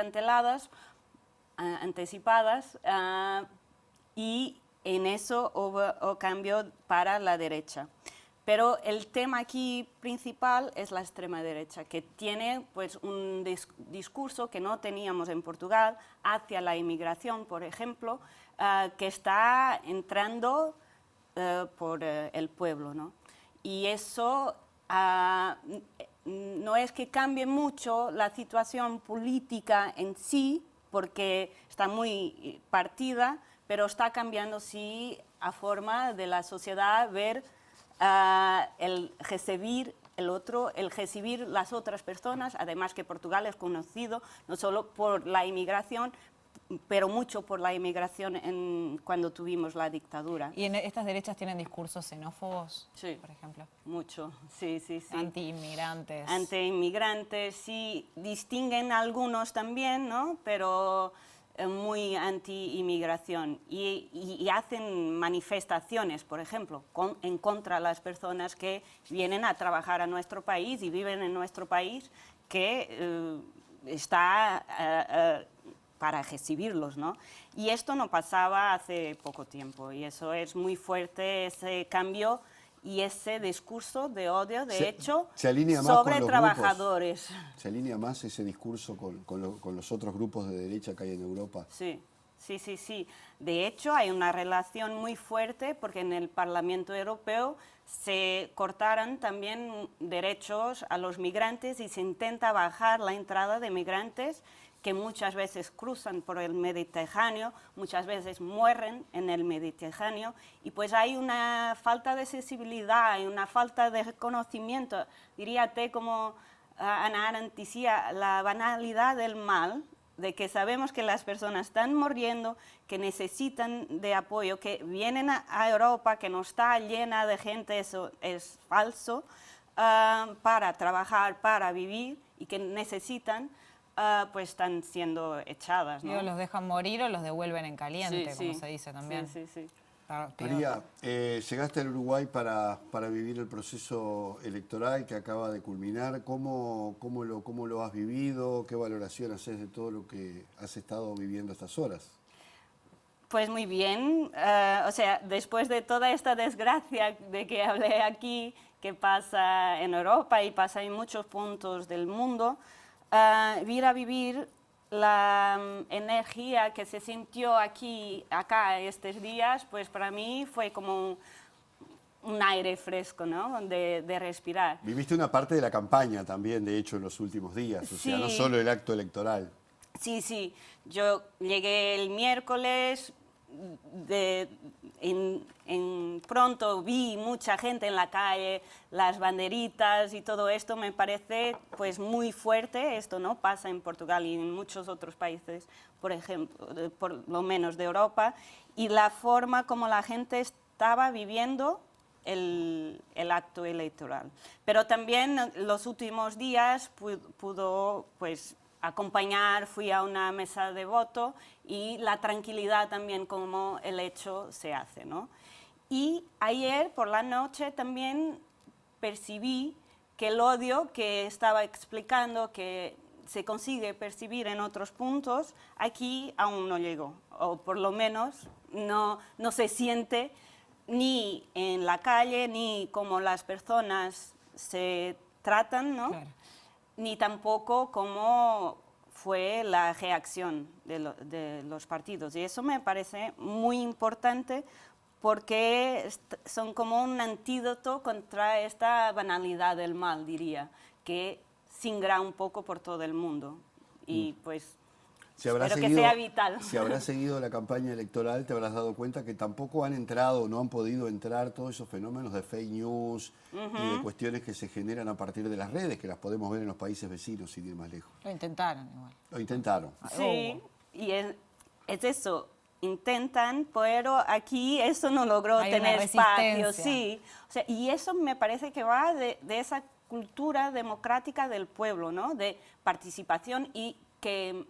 anticipadas, y en eso hubo cambio para la derecha. Pero el tema aquí principal es la extrema derecha, que tiene pues un discurso que no teníamos en Portugal hacia la inmigración, por ejemplo, que está entrando por el pueblo, ¿no? Y eso no es que cambie mucho la situación política en sí, porque está muy partida, pero está cambiando sí a forma de la sociedad ver el recibir el otro, el recibir las otras personas, además que Portugal es conocido no solo por la inmigración, pero mucho por la inmigración cuando tuvimos la dictadura. ¿Y en estas derechas tienen discursos xenófobos, sí, por ejemplo? Mucho, sí, sí, sí. Anti-inmigrantes. Anti-inmigrantes, sí, distinguen algunos también, ¿no?, pero muy anti-inmigración y hacen manifestaciones, por ejemplo, en contra de las personas que vienen a trabajar a nuestro país y viven en nuestro país, que está para recibirlos, ¿no? Y esto no pasaba hace poco tiempo y eso es muy fuerte, ese cambio y ese discurso de odio, de hecho, sobre trabajadores. ¿Se alinea más ese discurso con los otros grupos de derecha que hay en Europa? Sí, sí, sí, sí. De hecho, hay una relación muy fuerte porque en el Parlamento Europeo se cortaron también derechos a los migrantes y se intenta bajar la entrada de migrantes que muchas veces cruzan por el Mediterráneo, muchas veces mueren en el Mediterráneo, y pues hay una falta de sensibilidad, hay una falta de reconocimiento, diríate como Hannah Arendt decía, la banalidad del mal, de que sabemos que las personas están muriendo, que necesitan de apoyo, que vienen a Europa, que no está llena de gente, eso es falso, para trabajar, para vivir, y que necesitan, pues están siendo echadas, ¿no? Digo, los dejan morir o los devuelven en caliente, sí, como sí, se dice también. Sí, sí, sí. María, llegaste al Uruguay para vivir el proceso electoral que acaba de culminar. ¿Cómo lo has vivido? ¿Qué valoración haces de todo lo que has estado viviendo estas horas? Pues muy bien, o sea, después de toda esta desgracia de que hablé aquí, que pasa en Europa y pasa en muchos puntos del mundo, ir a vivir la energía que se sintió acá estos días, pues para mí fue como un aire fresco, ¿no?, de respirar. Viviste una parte de la campaña también, de hecho, en los últimos días, o sea, no solo el acto electoral. Sí, sí, yo llegué el miércoles, pronto vi mucha gente en la calle, las banderitas y todo esto me parece pues muy fuerte. Esto no pasa en Portugal y en muchos otros países, por ejemplo, por lo menos de Europa, y la forma como la gente estaba viviendo el acto electoral. Pero también los últimos días pudo pues acompañar, fui a una mesa de voto y la tranquilidad también como el hecho se hace, ¿no? Y ayer por la noche también percibí que el odio que estaba explicando, que se consigue percibir en otros puntos, aquí aún no llegó, o por lo menos no se siente ni en la calle, ni como las personas se tratan, ¿no? Claro. Ni tampoco cómo fue la reacción de los partidos. Y eso me parece muy importante porque son como un antídoto contra esta banalidad del mal, diría, que singra un poco por todo el mundo. Y pues espero que sea vital. Si habrás seguido la campaña electoral, te habrás dado cuenta que tampoco han entrado, no han podido entrar todos esos fenómenos de fake news y de cuestiones que se generan a partir de las redes, que las podemos ver en los países vecinos, sin ir más lejos. Lo intentaron igual. Lo intentaron. Sí, y es eso, intentan, pero aquí eso no logró Hay una tener espacio. resistencia. Sí, o sea, y eso me parece que va de esa cultura democrática del pueblo, ¿no? De participación y que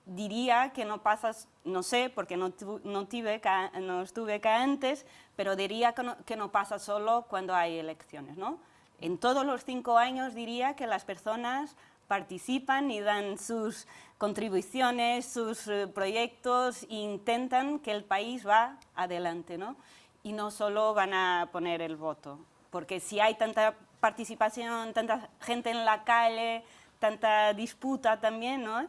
diría que no pasa, no sé, porque no estuve acá antes, pero diría que no pasa solo cuando hay elecciones, ¿no? En todos los 5 años diría que las personas participan y dan sus contribuciones, sus proyectos e intentan que el país va adelante, ¿no? Y no solo van a poner el voto, porque si hay tanta participación, tanta gente en la calle, tanta disputa también, ¿no?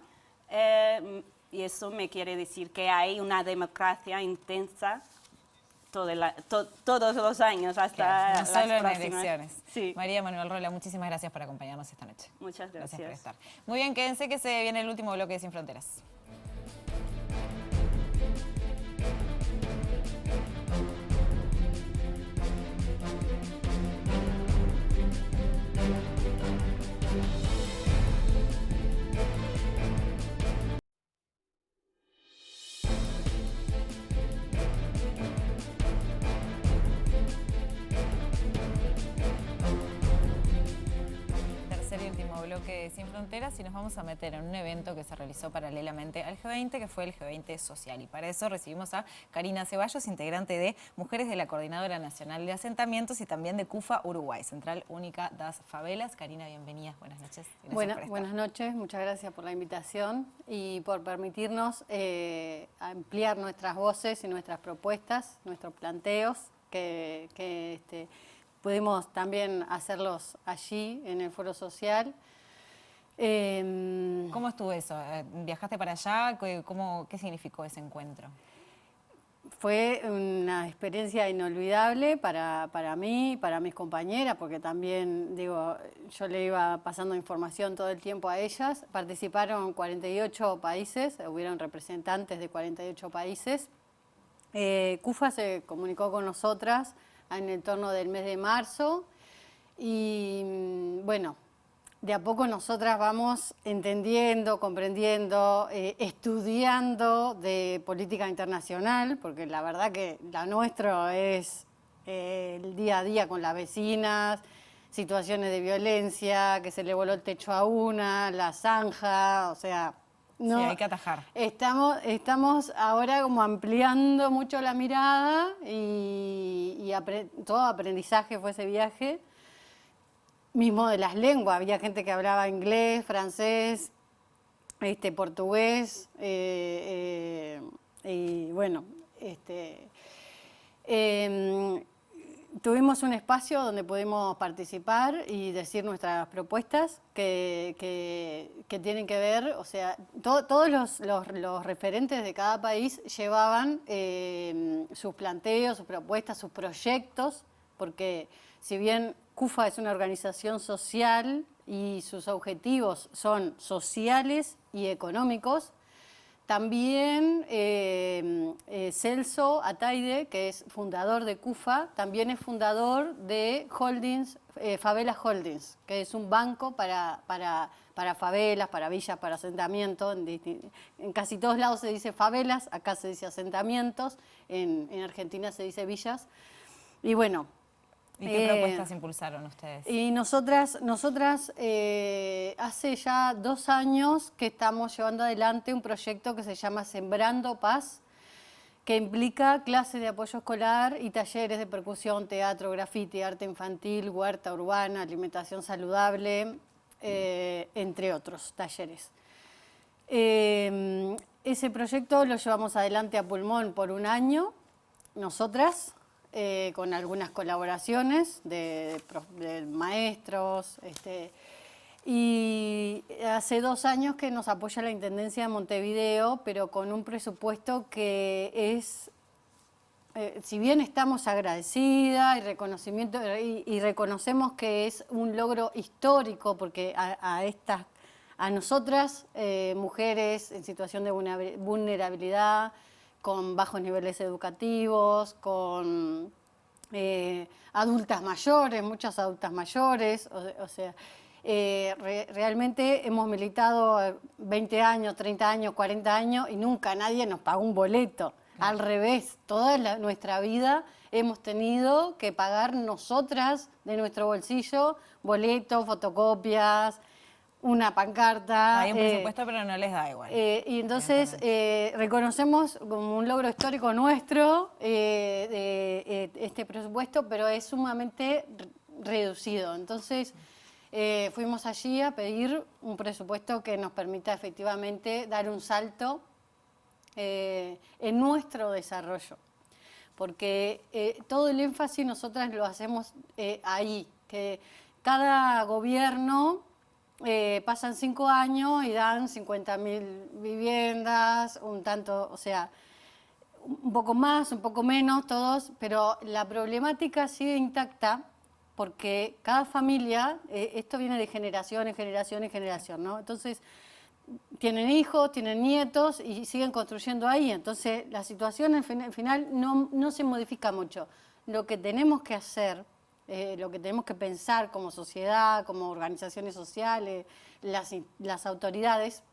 Y eso me quiere decir que hay una democracia intensa todos los años hasta Claro, no solo las en próximas. elecciones. Sí. María Manuel Rola, muchísimas gracias por acompañarnos esta noche. Muchas gracias. Por estar. Muy bien, quédense que se viene el último bloque de Sin Fronteras. Tercer y último bloque de Sin Fronteras y nos vamos a meter en un evento que se realizó paralelamente al G20, que fue el G20 Social. Y para eso recibimos a Karina Ceballos, integrante de Mujeres de la Coordinadora Nacional de Asentamientos y también de CUFA Uruguay, Central Única das Favelas. Karina, bienvenida, buenas noches. Buenas noches, muchas gracias por la invitación y por permitirnos ampliar nuestras voces y nuestras propuestas, nuestros planteos, que pudimos también hacerlos allí en el Foro Social. ¿Cómo estuvo eso? ¿Viajaste para allá? ¿Qué significó ese encuentro? Fue una experiencia inolvidable para mí, para mis compañeras, porque también, digo, yo le iba pasando información todo el tiempo a ellas. Participaron 48 países, hubieron representantes de 48 países. CUFA se comunicó con nosotras en el torno del mes de marzo y, bueno, de a poco nosotras vamos entendiendo, comprendiendo, estudiando de política internacional, porque la verdad que la nuestra es el día a día con las vecinas, situaciones de violencia, que se le voló el techo a una, la zanja, o sea... No, sí, hay que atajar. Estamos ahora como ampliando mucho la mirada y todo aprendizaje fue ese viaje. Mismo de las lenguas, había gente que hablaba inglés, francés, portugués, y bueno, tuvimos un espacio donde pudimos participar y decir nuestras propuestas que tienen que ver, o sea, todos los referentes de cada país llevaban sus planteos, sus propuestas, sus proyectos, porque si bien CUFA es una organización social y sus objetivos son sociales y económicos, también Celso Ataide, que es fundador de CUFA, también es fundador de Holdings, Favela Holdings, que es un banco para favelas, para villas, para asentamientos. En casi todos lados se dice favelas, acá se dice asentamientos, en Argentina se dice villas. Y bueno... ¿Y qué propuestas impulsaron ustedes? Y nosotras hace ya 2 años que estamos llevando adelante un proyecto que se llama Sembrando Paz, que implica clases de apoyo escolar y talleres de percusión, teatro, graffiti, arte infantil, huerta urbana, alimentación saludable, entre otros talleres. Ese proyecto lo llevamos adelante a pulmón por 1 año, nosotras. con algunas colaboraciones de maestros. Y hace 2 años que nos apoya la Intendencia de Montevideo, pero con un presupuesto que es, si bien estamos agradecidas y reconocemos que es un logro histórico, porque a nosotras, mujeres en situación de vulnerabilidad, con bajos niveles educativos, con adultas mayores, muchas adultas mayores, o sea, realmente hemos militado 20 años, 30 años, 40 años y nunca nadie nos pagó un boleto. Al revés, toda nuestra vida hemos tenido que pagar nosotras de nuestro bolsillo boletos, fotocopias, una pancarta. Hay un presupuesto, pero no les da igual. Y entonces reconocemos como un logro histórico nuestro este presupuesto, pero es sumamente reducido. Entonces fuimos allí a pedir un presupuesto que nos permita efectivamente dar un salto en nuestro desarrollo. Porque todo el énfasis nosotras lo hacemos ahí, que cada gobierno pasan 5 años y dan 50.000 viviendas, un tanto, o sea, un poco más, un poco menos, todos, pero la problemática sigue intacta porque cada familia, esto viene de generación en generación en generación, ¿no? Entonces, tienen hijos, tienen nietos y siguen construyendo ahí. Entonces, la situación al final no se modifica mucho. Lo que tenemos que hacer, lo que tenemos que pensar como sociedad, como organizaciones sociales, las autoridades,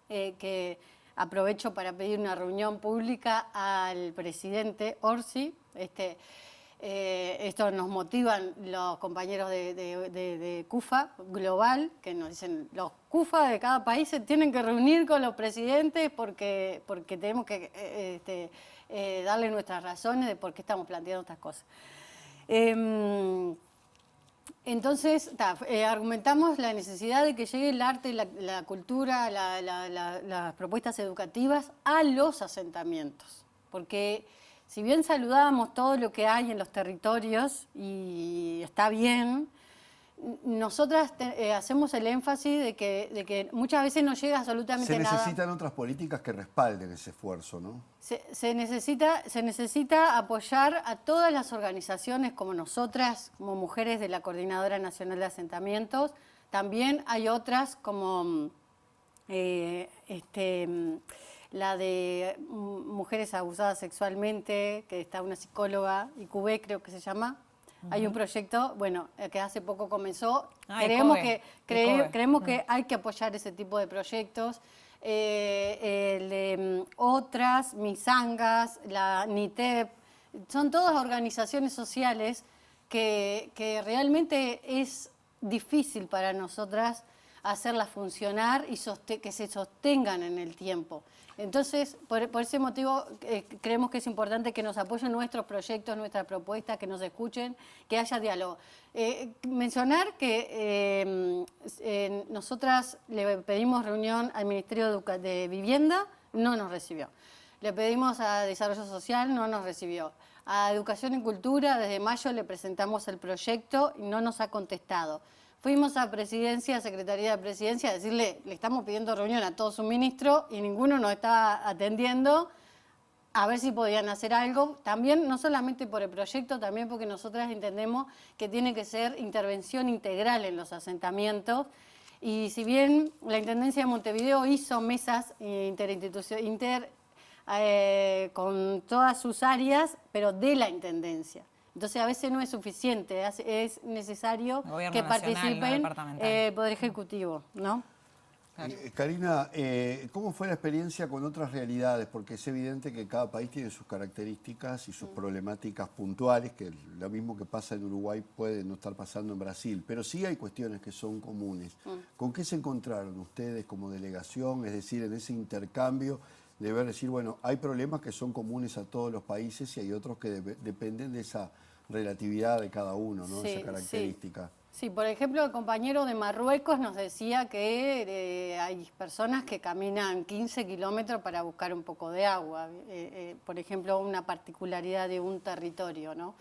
que aprovecho para pedir una reunión pública al presidente Orsi. Esto nos motivan los compañeros de CUFA Global, que nos dicen, los CUFA de cada país se tienen que reunir con los presidentes porque tenemos que darle nuestras razones de por qué estamos planteando estas cosas. Entonces, argumentamos la necesidad de que llegue el arte, la cultura, las propuestas educativas a los asentamientos, porque si bien saludábamos todo lo que hay en los territorios y está bien, nosotras hacemos el énfasis de que muchas veces no llega absolutamente nada. Se necesitan otras políticas que respalden ese esfuerzo, ¿no? Se necesita apoyar a todas las organizaciones como nosotras, como mujeres de la Coordinadora Nacional de Asentamientos. También hay otras como la de mujeres abusadas sexualmente, que está una psicóloga, IQB creo que se llama. Hay un proyecto, bueno, que hace poco comenzó. Creemos que hay que apoyar ese tipo de proyectos. Otras, Misangas, la NITEP, son todas organizaciones sociales que realmente es difícil para nosotras hacerlas funcionar y que se sostengan en el tiempo. Entonces, por ese motivo, creemos que es importante que nos apoyen nuestros proyectos, nuestras propuestas, que nos escuchen, que haya diálogo. Mencionar que nosotras le pedimos reunión al Ministerio de Vivienda, no nos recibió. Le pedimos a Desarrollo Social, no nos recibió. A Educación y Cultura, desde mayo le presentamos el proyecto y no nos ha contestado. Fuimos a Presidencia, Secretaría de Presidencia, a decirle, le estamos pidiendo reunión a todos sus ministros y ninguno nos está atendiendo, a ver si podían hacer algo. También, no solamente por el proyecto, también porque nosotras entendemos que tiene que ser intervención integral en los asentamientos. Y si bien la Intendencia de Montevideo hizo mesas con todas sus áreas, pero de la Intendencia. Entonces, a veces no es suficiente, es necesario que participen el Poder Ejecutivo, ¿no? Karina, ¿cómo fue la experiencia con otras realidades? Porque es evidente que cada país tiene sus características y sus problemáticas puntuales, que lo mismo que pasa en Uruguay puede no estar pasando en Brasil, pero sí hay cuestiones que son comunes. ¿Con qué se encontraron ustedes como delegación? Es decir, en ese intercambio de decir, bueno, hay problemas que son comunes a todos los países y hay otros que dependen de esa relatividad de cada uno, ¿no? Sí, esa característica. Sí. Sí, por ejemplo, el compañero de Marruecos nos decía que hay personas que caminan 15 kilómetros para buscar un poco de agua. Por ejemplo, una particularidad de un territorio, ¿no?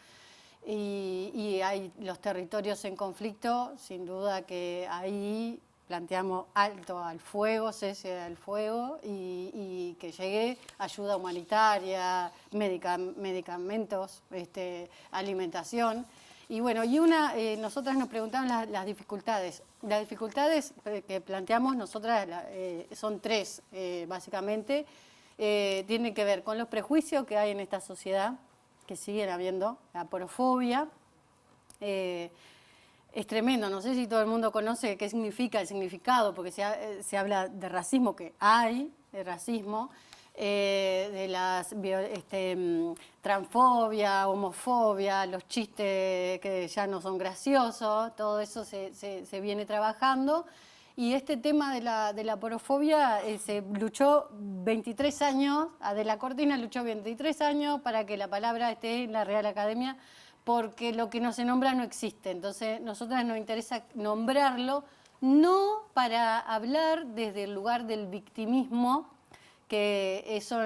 Y hay los territorios en conflicto, sin duda que ahí planteamos alto al fuego, cese al fuego y que llegue ayuda humanitaria, medicamentos, alimentación. Y bueno, nosotras nos preguntamos las dificultades. Las dificultades que planteamos nosotras son tres, básicamente. Tienen que ver con los prejuicios que hay en esta sociedad, que siguen habiendo, la porofobia. Es tremendo, no sé si todo el mundo conoce qué significa el significado, porque se habla de racismo, que hay de racismo, de las transfobia, homofobia, los chistes que ya no son graciosos, todo eso se viene trabajando. Y este tema de la porofobia se luchó 23 años, Adela Cortina luchó 23 años para que la palabra esté en la Real Academia, porque lo que no se nombra no existe. Entonces, nosotras nos interesa nombrarlo, no para hablar desde el lugar del victimismo, que eso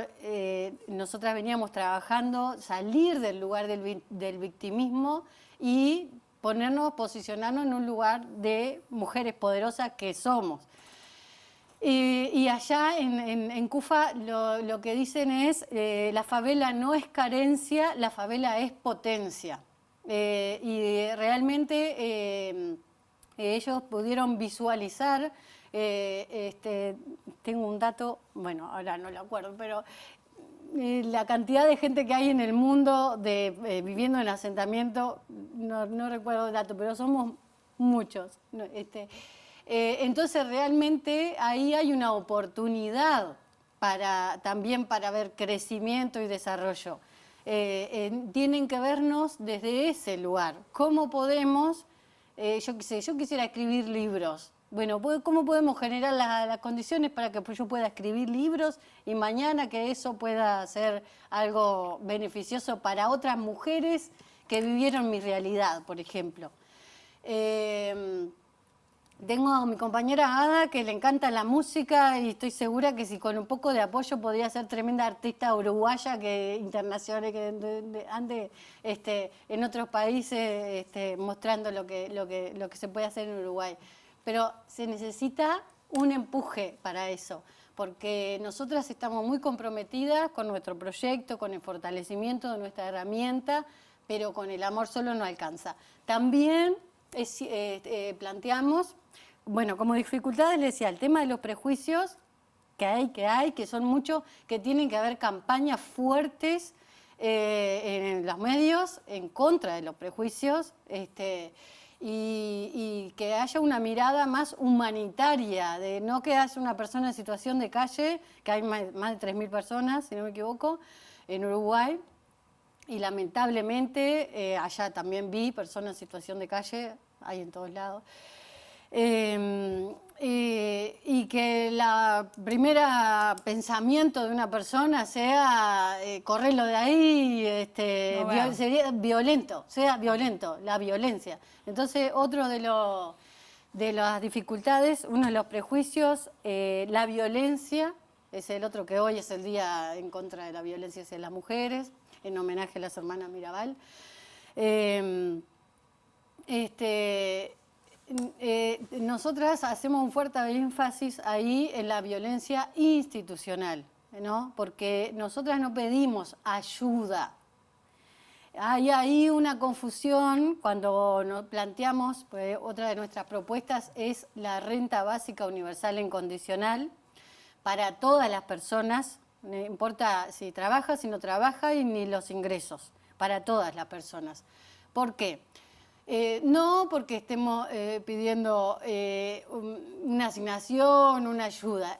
nosotras veníamos trabajando, salir del lugar del victimismo y posicionarnos en un lugar de mujeres poderosas que somos. Y allá en Cufa lo que dicen es, la favela no es carencia, la favela es potencia. Y realmente ellos pudieron visualizar, tengo un dato, bueno, ahora no lo acuerdo, pero la cantidad de gente que hay en el mundo viviendo en asentamiento, no recuerdo el dato, pero somos muchos. Entonces realmente ahí hay una oportunidad también para ver crecimiento y desarrollo. Tienen que vernos desde ese lugar. ¿Cómo podemos, yo quisiera escribir libros? Bueno, ¿cómo podemos generar las condiciones para que yo pueda escribir libros y mañana que eso pueda ser algo beneficioso para otras mujeres que vivieron mi realidad, por ejemplo? Tengo a mi compañera Ada, que le encanta la música y estoy segura que si con un poco de apoyo podría ser tremenda artista uruguaya internacional, que ande en otros países mostrando lo que se puede hacer en Uruguay. Pero se necesita un empuje para eso, porque nosotras estamos muy comprometidas con nuestro proyecto, con el fortalecimiento de nuestra herramienta, pero con el amor solo no alcanza. También planteamos, bueno, como dificultades les decía, el tema de los prejuicios que son muchos, que tienen que haber campañas fuertes en los medios en contra de los prejuicios, y que haya una mirada más humanitaria, de no que haya una persona en situación de calle, que hay más de 3.000 personas, si no me equivoco, en Uruguay, y lamentablemente allá también vi personas en situación de calle, hay en todos lados, y que la primera pensamiento de una persona sea correrlo de ahí, sería violento, la violencia. Entonces, otro de las dificultades, uno de los prejuicios, la violencia, es el otro, que hoy es el día en contra de la violencia hacia las mujeres, en homenaje a las hermanas Mirabal. Nosotras hacemos un fuerte énfasis ahí en la violencia institucional, ¿no? Porque nosotras no pedimos ayuda. Hay ahí una confusión cuando nos planteamos, pues, otra de nuestras propuestas es la renta básica universal incondicional para todas las personas, no importa si trabaja, si no trabaja, y ni los ingresos, para todas las personas. ¿Por qué? No porque estemos pidiendo una asignación, una ayuda.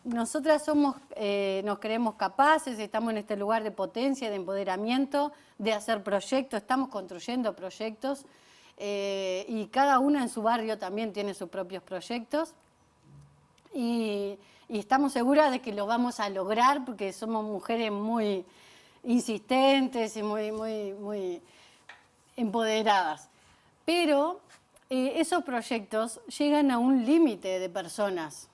Nosotras nos creemos capaces, estamos en este lugar de potencia, de empoderamiento, de hacer proyectos, estamos construyendo proyectos y cada una en su barrio también tiene sus propios proyectos. Y estamos seguras de que lo vamos a lograr porque somos mujeres muy insistentes y muy empoderadas. Pero esos proyectos llegan a un límite de personas.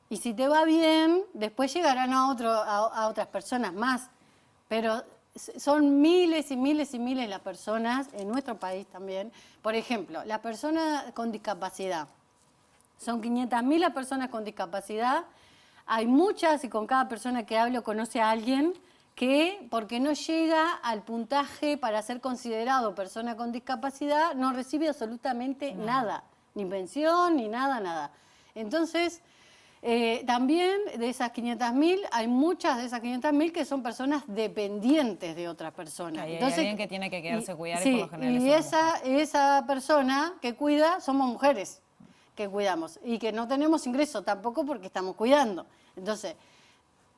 Y si te va bien, después llegarán a otras personas más. Pero son miles y miles y miles las personas, en nuestro país también. Por ejemplo, la persona con discapacidad. Son 500.000 las personas con discapacidad. Hay muchas, y con cada persona que hablo conoce a alguien que, porque no llega al puntaje para ser considerado persona con discapacidad, no recibe absolutamente nada. Ni pensión, ni nada. Entonces, también de esas 500.000, hay muchas de esas 500.000 que son personas dependientes de otras personas. Hay Entonces, alguien que tiene que quedarse a cuidar, sí, y por lo general y es una mujer. esa persona que cuida somos mujeres que cuidamos y que no tenemos ingreso tampoco porque estamos cuidando. Entonces,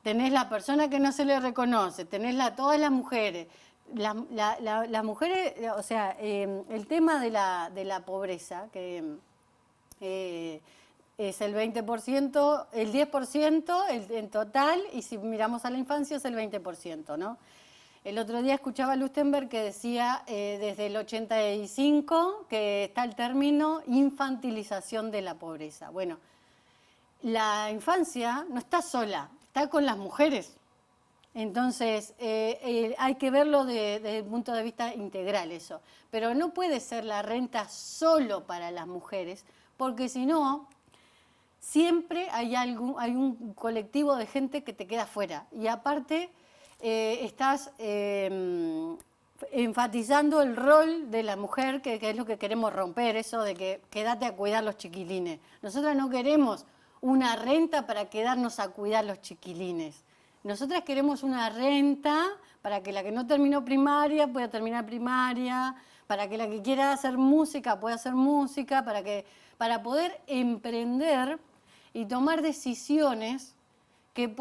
tenés la persona que no se le reconoce, tenés todas las mujeres. Las mujeres, o sea, el tema de la pobreza, que es el 20%, el 10% en total, y si miramos a la infancia es el 20%, ¿no? El otro día escuchaba a Lustenberg que decía desde el 85 que está el término infantilización de la pobreza. Bueno, la infancia no está sola, está con las mujeres. Entonces, hay que verlo desde el punto de vista integral eso. Pero no puede ser la renta solo para las mujeres, porque si no, siempre hay un colectivo de gente que te queda fuera. Y aparte, estás enfatizando el rol de la mujer, que es lo que queremos romper, eso de que quédate a cuidar los chiquilines. Nosotras no queremos una renta para quedarnos a cuidar los chiquilines. Nosotras queremos una renta para que la que no terminó primaria pueda terminar primaria, para que la que quiera hacer música pueda hacer música, para poder emprender y tomar decisiones que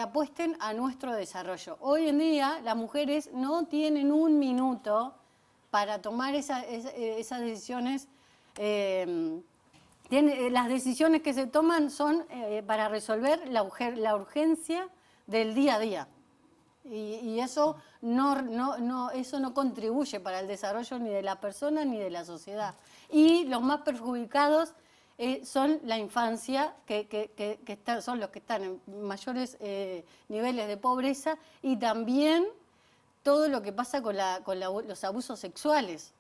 apuesten a nuestro desarrollo. Hoy en día las mujeres no tienen un minuto para tomar esas decisiones. Las decisiones que se toman son para resolver la urgencia del día a día. Y eso eso no contribuye para el desarrollo ni de la persona ni de la sociedad. Y los más perjudicados son la infancia, son los que están en mayores niveles de pobreza, y también todo lo que pasa con los abusos sexuales.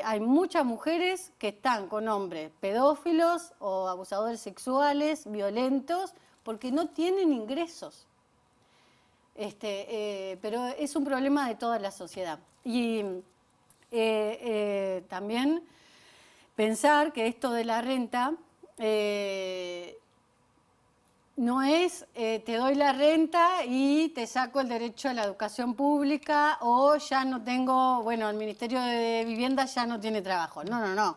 Hay muchas mujeres que están con hombres pedófilos o abusadores sexuales, violentos, porque no tienen ingresos. Pero es un problema de toda la sociedad. Y también pensar que esto de la renta no es te doy la renta y te saco el derecho a la educación pública, o ya no tengo, bueno, el Ministerio de Vivienda ya no tiene trabajo. No.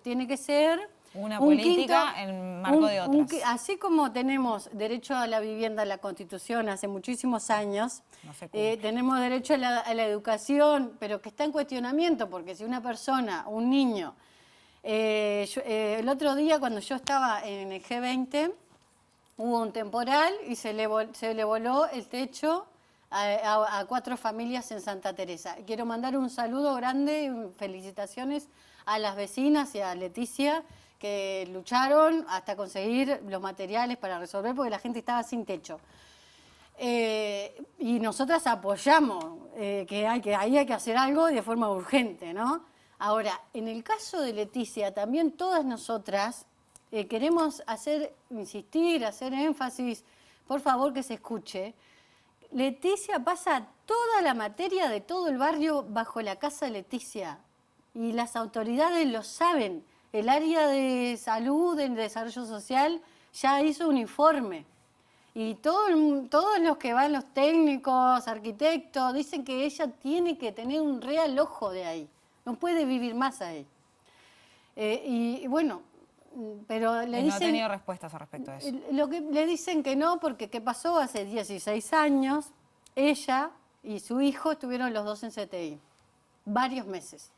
Tiene que ser una política en marco de otras. Así como tenemos derecho a la vivienda en la Constitución hace muchísimos años, tenemos derecho a la educación, pero que está en cuestionamiento, porque si una persona, un niño, el otro día cuando yo estaba en el G20, hubo un temporal y se le voló el techo a 4 familias en Santa Teresa. Quiero mandar un saludo grande y felicitaciones a las vecinas y a Leticia, que lucharon hasta conseguir los materiales para resolver, porque la gente estaba sin techo. Y nosotras apoyamos que hay que hacer algo de forma urgente, ¿no? Ahora, en el caso de Leticia, también todas nosotras queremos insistir, hacer énfasis, por favor que se escuche. Leticia pasa toda la materia de todo el barrio bajo la casa de Leticia, y las autoridades lo saben. El área de salud, del desarrollo social, ya hizo un informe. Y todos los que van, los técnicos, arquitectos, dicen que ella tiene que tener un real ojo de ahí. No puede vivir más ahí. Y bueno, pero le dicen... No ha tenido respuestas al respecto a eso. Lo que le dicen que no, porque ¿qué pasó? Hace 16 años, ella y su hijo estuvieron los dos en CTI, varios meses.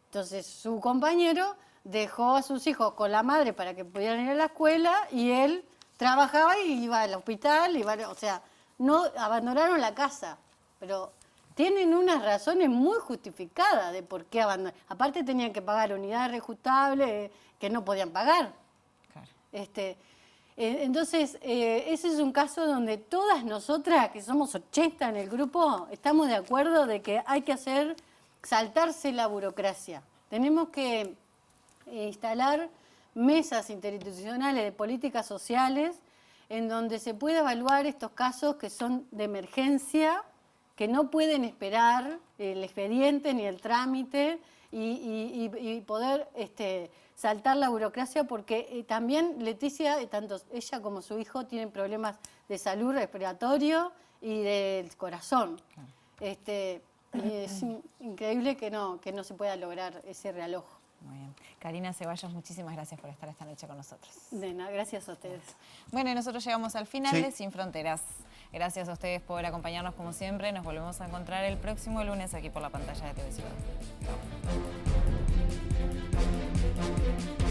Entonces, su compañero dejó a sus hijos con la madre para que pudieran ir a la escuela, y él trabajaba y iba al hospital, o sea, no abandonaron la casa, pero tienen unas razones muy justificadas de por qué abandonar. Aparte tenían que pagar unidades reajustables que no podían pagar. Claro. Entonces, ese es un caso donde todas nosotras, que somos 80 en el grupo, estamos de acuerdo de que hay que saltarse la burocracia. Tenemos que instalar mesas interinstitucionales de políticas sociales en donde se pueda evaluar estos casos que son de emergencia, que no pueden esperar el expediente ni el trámite y poder saltar la burocracia, porque también Leticia, tanto ella como su hijo, tienen problemas de salud respiratorio y del corazón. Y es increíble que no se pueda lograr ese realojo. Muy bien. Karina Ceballos, muchísimas gracias por estar esta noche con nosotros. De nada, gracias a ustedes. Bueno, y nosotros llegamos al final Sí. de Sin Fronteras. Gracias a ustedes por acompañarnos como siempre. Nos volvemos a encontrar el próximo lunes aquí por la pantalla de TV Ciudad. Chao.